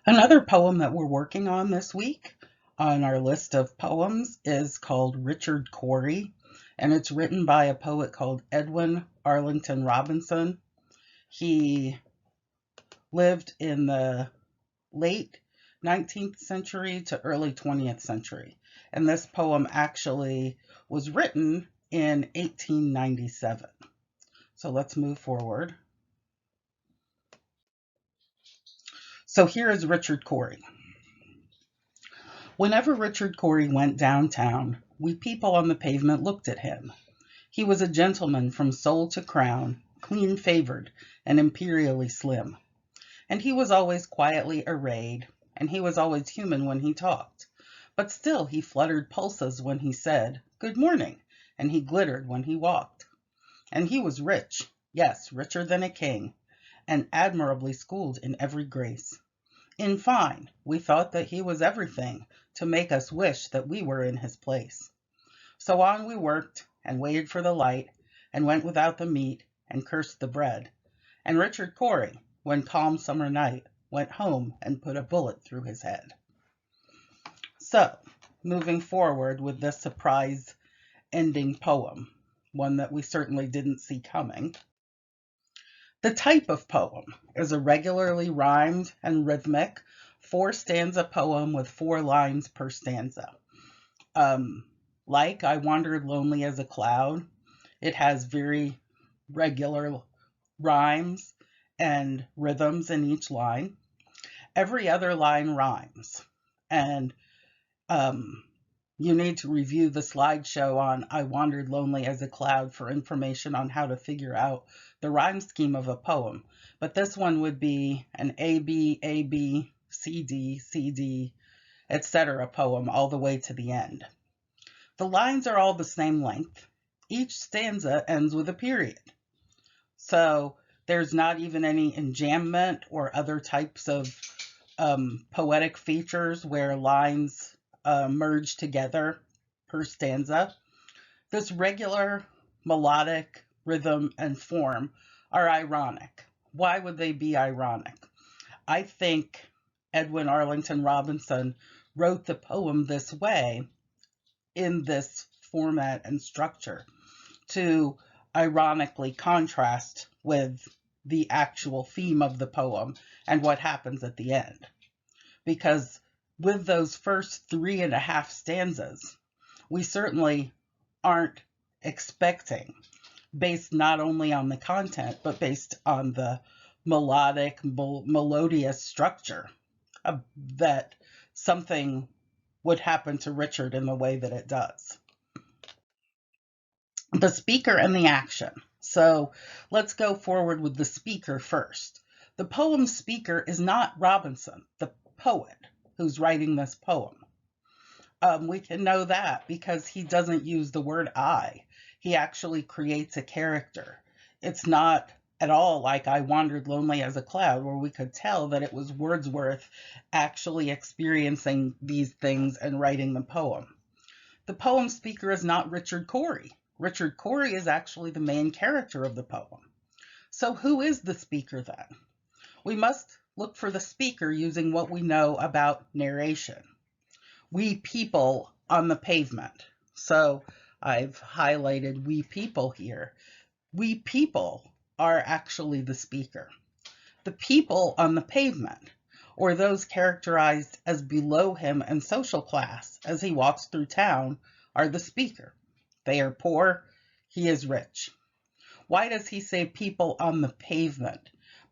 Another poem that we're working on this week on our list of poems is called Richard Cory, and it's written by a poet called Edwin Arlington Robinson. He lived in the late 19th century to early 20th century, and this poem actually was written in 1897. So let's move forward. So here is Richard Cory. Whenever Richard Cory went downtown, we people on the pavement looked at him. He was a gentleman from sole to crown, clean-favored and imperially slim. And he was always quietly arrayed, and he was always human when he talked. But still he fluttered pulses when he said, "Good morning," and he glittered when he walked. And he was rich, yes, richer than a king, and admirably schooled in every grace. In fine, we thought that he was everything to make us wish that we were in his place. So on we worked, and waited for the light, and went without the meat, and cursed the bread. And Richard Cory, one calm summer night, went home and put a bullet through his head. So, moving forward with this surprise ending poem, one that we certainly didn't see coming. The type of poem is a regularly rhymed and rhythmic four-stanza poem with 4 lines per stanza. Like I Wandered Lonely as a Cloud, it has very regular rhymes and rhythms in each line. Every other line rhymes. And you need to review the slideshow on I Wandered Lonely as a Cloud for information on how to figure out the rhyme scheme of a poem. But this one would be an A, B, C, D, etc. poem all the way to the end. The lines are all the same length. Each stanza ends with a period. So there's not even any enjambment or other types of poetic features where lines merge together per stanza. This regular melodic rhythm and form are ironic. Why would they be ironic? I think Edwin Arlington Robinson wrote the poem this way in this format and structure to ironically contrast with the actual theme of the poem and what happens at the end. Because with those first 3.5 stanzas, we certainly aren't expecting, based not only on the content, but based on the melodic, melodious structure, that something would happen to Richard in the way that it does. The speaker and the action. So let's go forward with the speaker first. The poem's speaker is not Robinson, the poet who's writing this poem. We can know that because he doesn't use the word I. He actually creates a character. It's not at all like I Wandered Lonely as a Cloud, where we could tell that it was Wordsworth actually experiencing these things and writing the poem. The poem speaker is not Richard Cory. Richard Cory is actually the main character of the poem. So who is the speaker then? We must look for the speaker using what we know about narration. We people on the pavement. So I've highlighted we people here. We people are actually the speaker. The people on the pavement, or those characterized as below him in social class as he walks through town, are the speaker. They are poor, he is rich. Why does he say people on the pavement?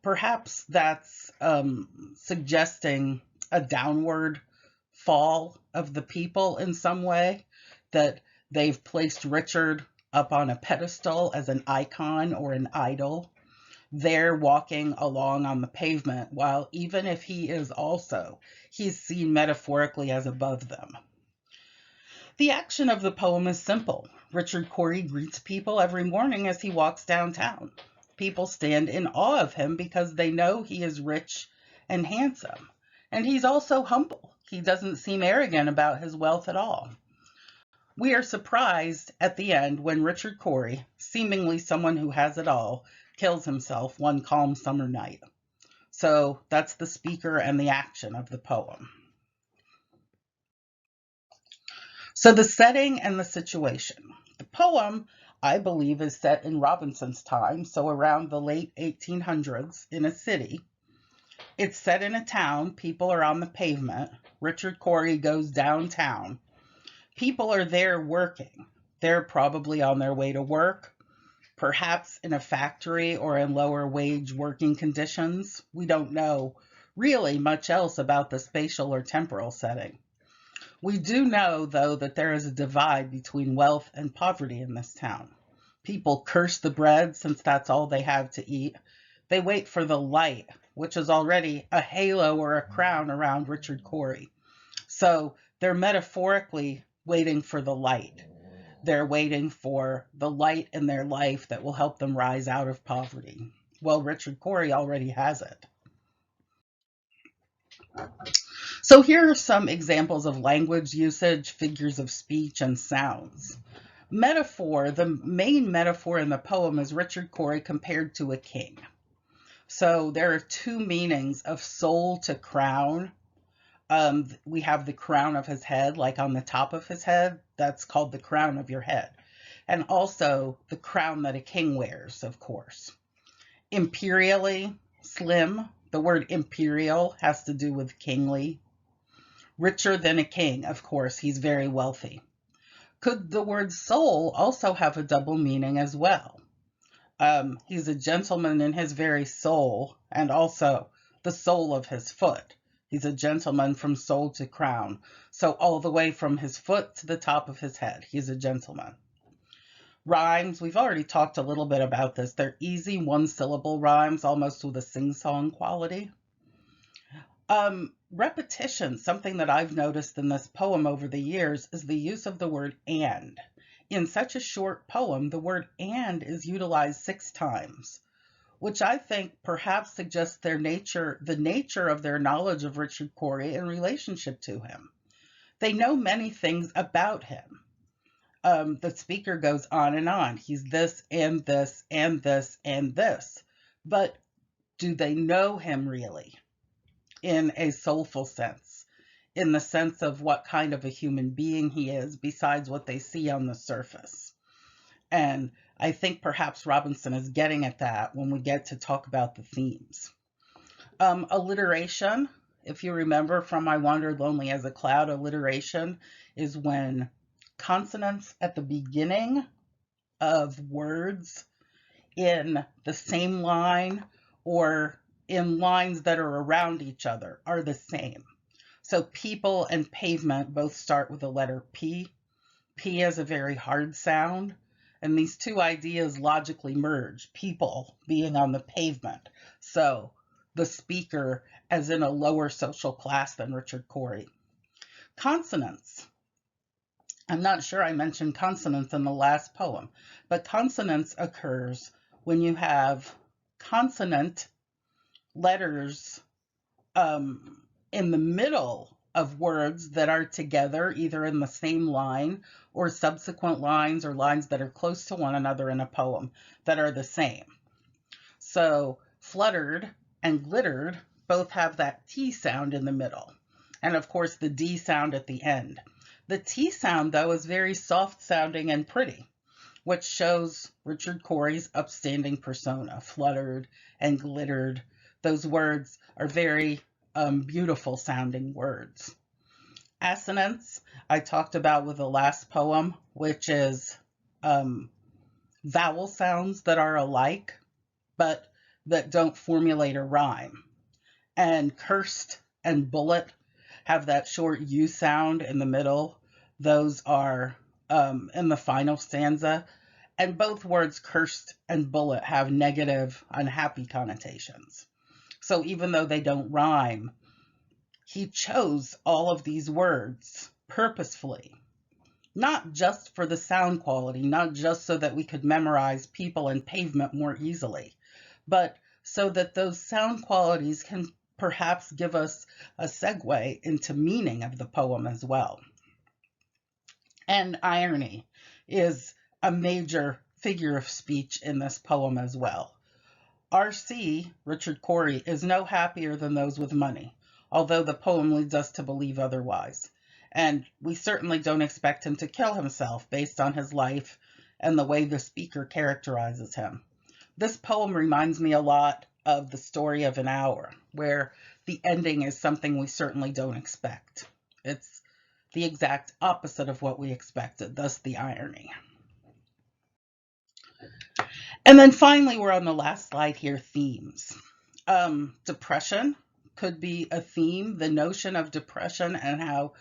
Perhaps that's suggesting a downward fall of the people in some way, that they've placed Richard up on a pedestal as an icon or an idol. They're walking along on the pavement, while even if he is also, he's seen metaphorically as above them. The action of the poem is simple. Richard Cory greets people every morning as he walks downtown. People stand in awe of him because they know he is rich and handsome. And he's also humble. He doesn't seem arrogant about his wealth at all. We are surprised at the end when Richard Cory, seemingly someone who has it all, kills himself one calm summer night. So that's the speaker and the action of the poem. So the setting and the situation. The poem, I believe, is set in Robinson's time, so around the late 1800s in a city. It's set in a town. People are on the pavement. Richard Cory goes downtown. People are there working. They're probably on their way to work, perhaps in a factory or in lower wage working conditions. We don't know really much else about the spatial or temporal setting. We do know, though, that there is a divide between wealth and poverty in this town. People curse the bread since that's all they have to eat. They wait for the light, which is already a halo or a crown around Richard Cory. So they're metaphorically waiting for the light. They're waiting for the light in their life that will help them rise out of poverty. Well, Richard Cory already has it. So here are some examples of language usage, figures of speech, and sounds. Metaphor, the main metaphor in the poem is Richard Cory compared to a king. So there are two meanings of soul to crown. We have the crown of his head, like on the top of his head. That's called the crown of your head. And also the crown that a king wears, of course. Imperially, slim. The word imperial has to do with kingly. Richer than a king, of course, he's very wealthy. Could the word soul also have a double meaning as well? He's a gentleman in his very soul, and also the sole of his foot. He's a gentleman from sole to crown. So all the way from his foot to the top of his head, he's a gentleman. Rhymes, we've already talked a little bit about this. They're easy one-syllable rhymes, almost with a sing-song quality. Repetition, something that I've noticed in this poem over the years, is the use of the word and. In such a short poem, the word and is utilized 6 times, which I think perhaps suggests the nature of their knowledge of Richard Cory in relationship to him. They know many things about him. The speaker goes on and on. He's this and this and this and this. But do they know him really in a soulful sense, in the sense of what kind of a human being he is besides what they see on the surface? And I think perhaps Robinson is getting at that when we get to talk about the themes. Alliteration, if you remember from I Wandered Lonely as a Cloud, alliteration is when consonants at the beginning of words in the same line or in lines that are around each other are the same. So people and pavement both start with the letter P. P is a very hard sound, and these two ideas logically merge, people being on the pavement. So the speaker as in a lower social class than Richard Cory. Consonants. I'm not sure I mentioned consonants in the last poem, but consonants occurs when you have consonant letters in the middle of words that are together, either in the same line or subsequent lines or lines that are close to one another in a poem that are the same. So fluttered and glittered both have that T sound in the middle, and of course the D sound at the end. The T sound, though, is very soft sounding and pretty, which shows Richard Cory's upstanding persona. Fluttered and glittered, those words are very beautiful sounding words. Assonance, I talked about with the last poem, which is vowel sounds that are alike, but that don't formulate a rhyme. And cursed and bullet have that short U sound in the middle. Those are in the final stanza. And both words cursed and bullet have negative, unhappy connotations. So even though they don't rhyme, he chose all of these words purposefully, not just for the sound quality, not just so that we could memorize people and pavement more easily, but so that those sound qualities can perhaps give us a segue into meaning of the poem as well. And irony is a major figure of speech in this poem as well. R.C., Richard Cory, is no happier than those with money, although the poem leads us to believe otherwise. And we certainly don't expect him to kill himself based on his life and the way the speaker characterizes him. This poem reminds me a lot of The Story of an Hour, where the ending is something we certainly don't expect. It's the exact opposite of what we expected, thus the irony. And then finally, we're on the last slide here, themes. Depression could be a theme, the notion of depression and how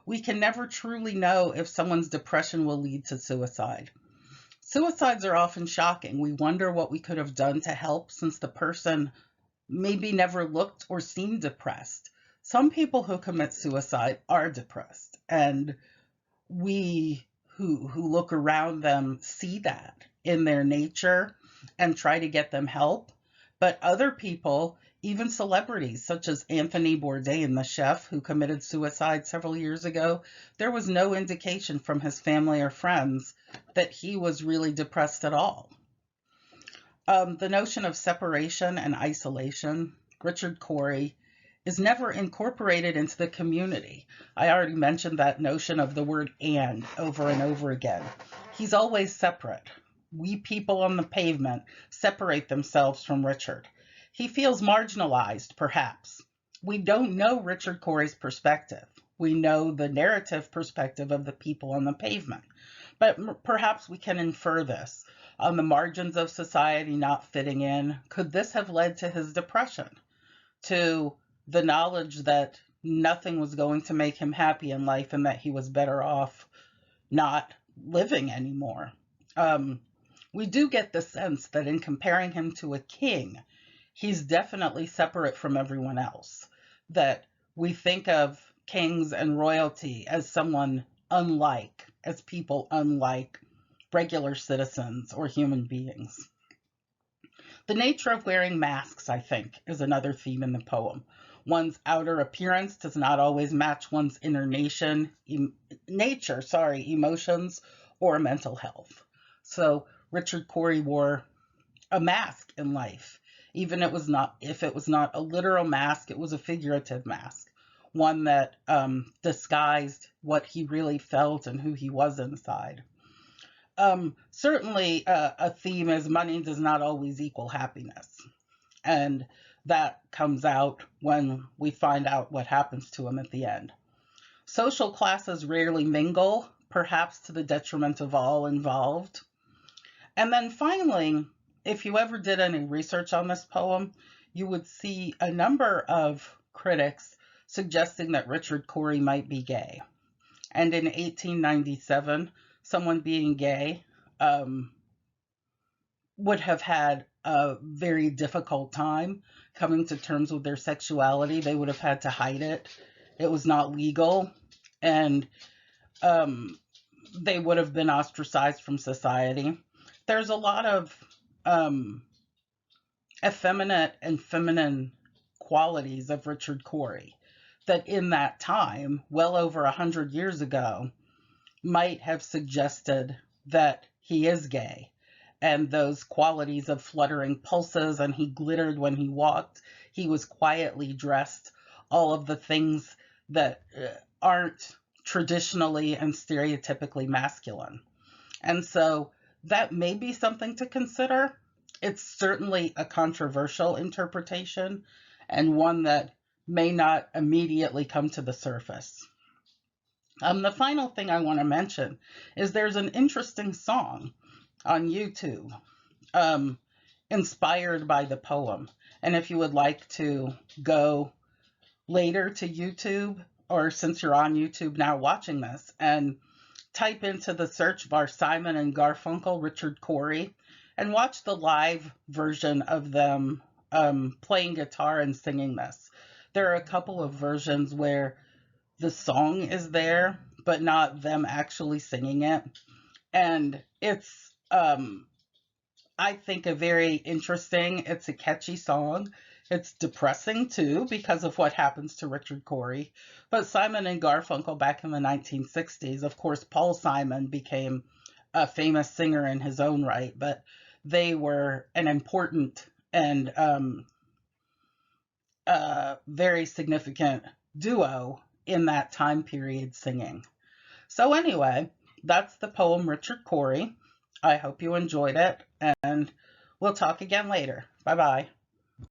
we can never truly know if someone's depression will lead to suicide. Suicides are often shocking. We wonder what we could have done to help since the person maybe never looked or seemed depressed. Some people who commit suicide are depressed, and we who look around them see that in their nature and try to get them help. But other people, even celebrities such as Anthony Bourdain, the chef who committed suicide several years ago, there was no indication from his family or friends that he was really depressed at all. The notion of separation and isolation, Richard Cory, is never incorporated into the community. I already mentioned that notion of the word and over again. He's always separate. We people on the pavement separate themselves from Richard. He feels marginalized, perhaps. We don't know Richard Cory's perspective. We know the narrative perspective of the people on the pavement. But perhaps we can infer this. On the margins of society not fitting in, could this have led to his depression? To the knowledge that nothing was going to make him happy in life and that he was better off not living anymore. We do get the sense that in comparing him to a king, he's definitely separate from everyone else. That we think of kings and royalty as someone unlike, as people unlike regular citizens or human beings. The nature of wearing masks, I think, is another theme in the poem. One's outer appearance does not always match one's inner nature, emotions, or mental health. So Richard Cory wore a mask in life. Even if it was not a literal mask, it was a figurative mask, one that disguised what he really felt and who he was inside. Certainly a theme is money does not always equal happiness. And that comes out when we find out what happens to him at the end. Social classes rarely mingle, perhaps to the detriment of all involved. And then finally, if you ever did any research on this poem, you would see a number of critics suggesting that Richard Cory might be gay. And in 1897, someone being gay would have had a very difficult time coming to terms with their sexuality. They would have had to hide it. It was not legal, and they would have been ostracized from society. There's a lot of effeminate and feminine qualities of Richard Cory that in that time, well over 100 years ago, might have suggested that he is gay. And those qualities of fluttering pulses, and he glittered when he walked, he was quietly dressed, all of the things that aren't traditionally and stereotypically masculine. And so that may be something to consider. It's certainly a controversial interpretation and one that may not immediately come to the surface. The final thing I want to mention is there's an interesting song on YouTube inspired by the poem. And if you would like to go later to YouTube, or since you're on YouTube now watching this, and type into the search bar Simon and Garfunkel, Richard Cory, and watch the live version of them playing guitar and singing this. There are a couple of versions where the song is there, but not them actually singing it. And it's I think a very interesting, it's a catchy song. It's depressing too because of what happens to Richard Cory. But Simon and Garfunkel back in the 1960s, of course, Paul Simon became a famous singer in his own right, but they were an important and very significant duo in that time period singing. So anyway, that's the poem Richard Cory. I hope you enjoyed it, and we'll talk again later. Bye bye.